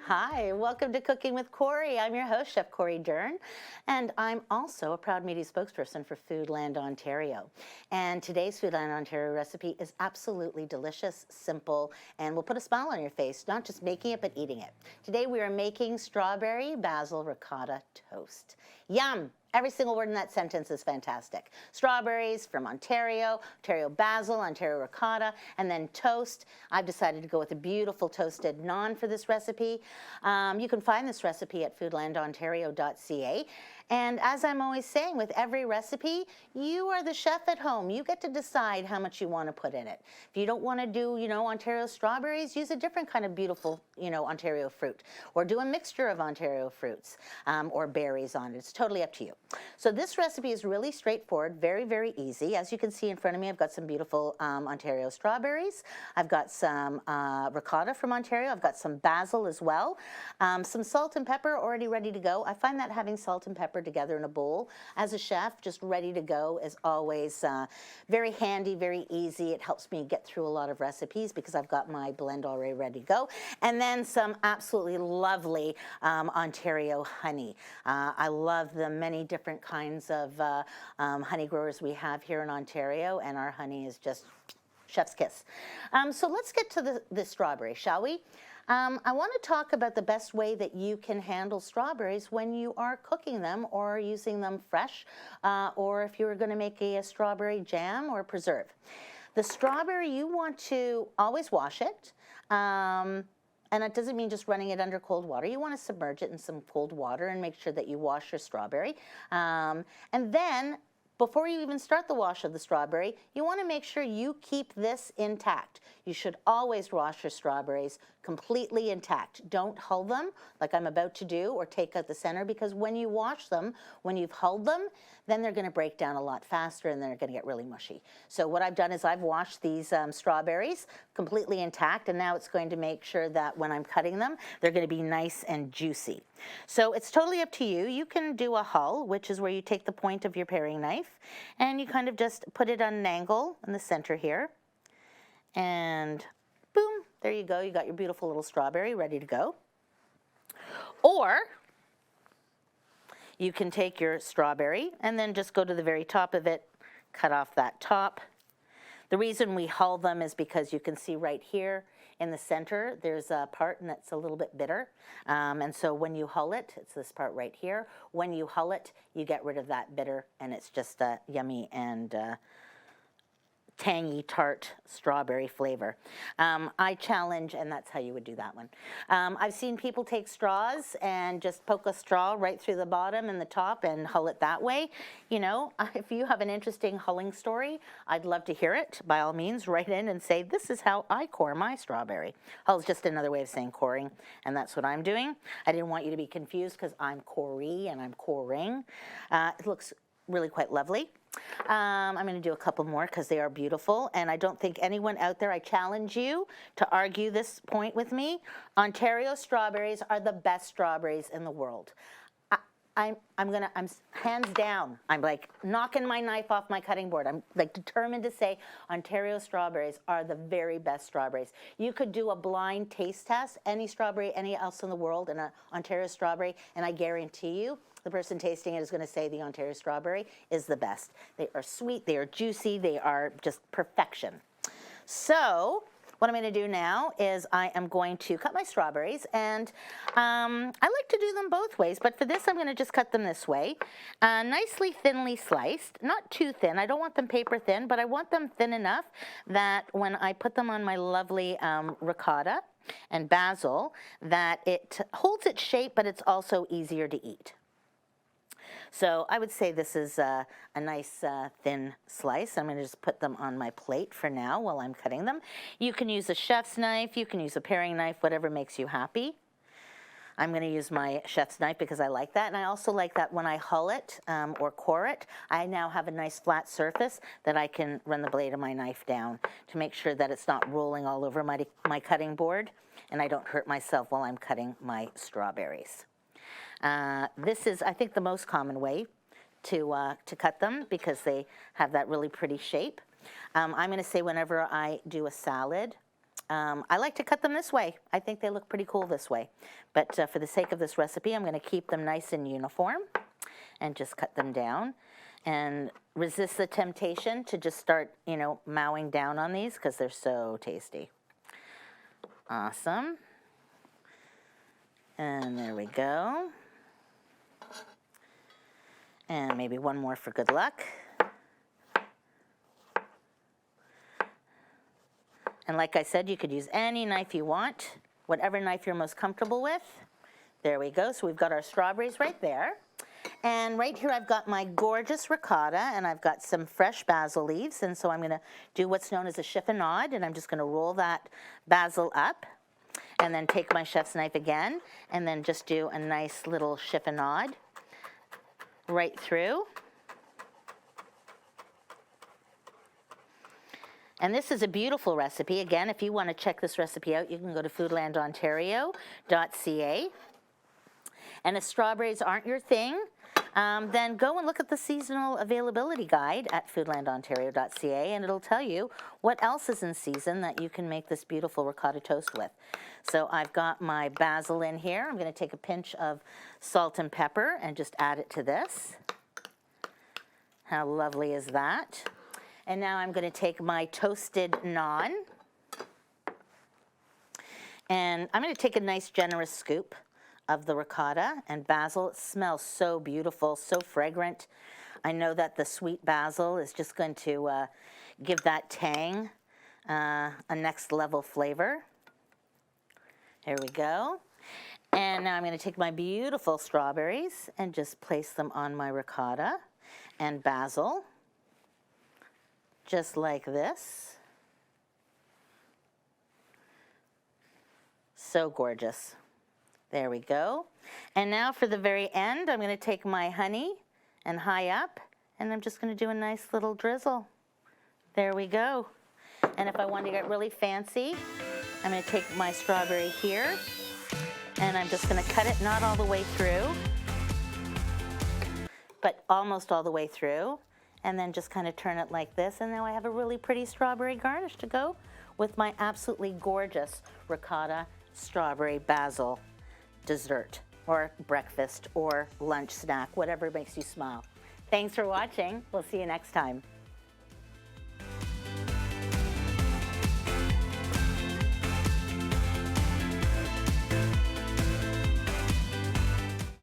Hi, welcome to Cooking with Cori. I'm your host, Chef Cori Dern, and I'm also a proud media spokesperson for Foodland Ontario. And today's Foodland Ontario recipe is absolutely delicious, simple, and will put a smile on your face, not just making it, but eating it. Today we are making strawberry basil ricotta toast. Yum! Every single word in that sentence is fantastic. Strawberries from Ontario, Ontario basil, Ontario ricotta, and then toast. I've decided to go with a beautiful toasted naan for this recipe. You can find this recipe at foodlandontario.ca. And as I'm always saying, with every recipe, you are the chef at home. You get to decide how much you want to put in it. If you don't want to do, Ontario strawberries, use a different kind of beautiful, Ontario fruit. Or do a mixture of Ontario fruits or berries on it. It's totally up to you. So this recipe is really straightforward, very, very easy. As you can see in front of me, I've got some beautiful Ontario strawberries. I've got some ricotta from Ontario. I've got some basil as well. Some salt and pepper already ready to go. I find that having salt and pepper together in a bowl as a chef, just ready to go, is always very handy, very easy. It helps me get through a lot of recipes because I've got my blend already ready to go. And then some absolutely lovely Ontario honey. I love the many different kinds of honey growers we have here in Ontario, and our honey is just chef's kiss. So let's get to the strawberry, shall we? I want to talk about the best way that you can handle strawberries when you are cooking them or using them fresh, or if you're going to make a strawberry jam or preserve. The strawberry, you want to always wash it. And it doesn't mean just running it under cold water. You want to submerge it in some cold water and make sure that you wash your strawberry. And then, before you even start the wash of the strawberry, you want to make sure you keep this intact. You should always wash your strawberries completely intact. Don't hull them like I'm about to do or take out the center, because when you wash them, when you've hulled them, then they're going to break down a lot faster and they're going to get really mushy. So what I've done is I've washed these strawberries completely intact, and now it's going to make sure that when I'm cutting them, they're going to be nice and juicy. So it's totally up to you. You can do a hull, which is where you take the point of your paring knife and you kind of just put it on an angle in the center here. And boom, there you go. You got your beautiful little strawberry ready to go. Or you can take your strawberry and then just go to the very top of it, cut off that top. The reason we hull them is because you can see right here in the center, there's a part that's a little bit bitter. And so when you hull it, it's this part right here. When you hull it, you get rid of that bitter, and it's just a yummy and tangy, tart strawberry flavor. I challenge, and that's how you would do that one. I've seen people take straws and just poke a straw right through the bottom and the top and hull it that way. If you have an interesting hulling story, I'd love to hear it. By all means, write in and say, this is how I core my strawberry. Hull is just another way of saying coring, and that's what I'm doing. I didn't want you to be confused because I'm Cori and I'm coring. It looks really quite lovely. I'm going to do a couple more because they are beautiful, and I don't think anyone out there, I challenge you to argue this point with me. Ontario strawberries are the best strawberries in the world. I'm hands down, I'm like knocking my knife off my cutting board. I'm like determined to say Ontario strawberries are the very best strawberries. You could do a blind taste test, any strawberry, any else in the world, and an Ontario strawberry, and I guarantee you, the person tasting it is going to say the Ontario strawberry is the best. They are sweet, they are juicy, they are just perfection. So what I'm going to do now is I am going to cut my strawberries, and I like to do them both ways, but for this I'm going to just cut them this way, nicely thinly sliced, not too thin. I don't want them paper thin, but I want them thin enough that when I put them on my lovely ricotta and basil, that it holds its shape, but it's also easier to eat. So I would say this is a nice thin slice. I'm going to just put them on my plate for now while I'm cutting them. You can use a chef's knife, you can use a paring knife, whatever makes you happy. I'm going to use my chef's knife because I like that, and I also like that when I hull it or core it, I now have a nice flat surface that I can run the blade of my knife down to make sure that it's not rolling all over my cutting board, and I don't hurt myself while I'm cutting my strawberries. This is, I think, the most common way to cut them because they have that really pretty shape. I'm going to say whenever I do a salad I like to cut them this way. I think they look pretty cool this way. But for the sake of this recipe, I'm going to keep them nice and uniform and just cut them down. And resist the temptation to just start, mowing down on these because they're so tasty. Awesome. And there we go. And maybe one more for good luck. And like I said, you could use any knife you want, whatever knife you're most comfortable with. There we go. So we've got our strawberries right there. And right here I've got my gorgeous ricotta, and I've got some fresh basil leaves. And so I'm going to do what's known as a chiffonade, and I'm just going to roll that basil up, and then take my chef's knife again, and then just do a nice little chiffonade right through. And this is a beautiful recipe. Again, if you want to check this recipe out, you can go to foodlandontario.ca. And if strawberries aren't your thing, then go and look at the seasonal availability guide at foodlandontario.ca, and it'll tell you what else is in season that you can make this beautiful ricotta toast with. So I've got my basil in here. I'm going to take a pinch of salt and pepper and just add it to this. How lovely is that? And now I'm going to take my toasted naan, and I'm going to take a nice generous scoop of the ricotta and basil. It smells so beautiful, so fragrant. I know that the sweet basil is just going to give that tang a next level flavor. Here we go. And now I'm going to take my beautiful strawberries and just place them on my ricotta and basil, just like this. So gorgeous. There we go. And now for the very end, I'm going to take my honey and high up, and I'm just going to do a nice little drizzle. There we go. And if I want to get really fancy, I'm going to take my strawberry here, and I'm just going to cut it not all the way through, but almost all the way through, and then just kind of turn it like this, and now I have a really pretty strawberry garnish to go with my absolutely gorgeous ricotta strawberry basil dessert or breakfast or lunch snack, whatever makes you smile. Thanks for watching. We'll see you next time.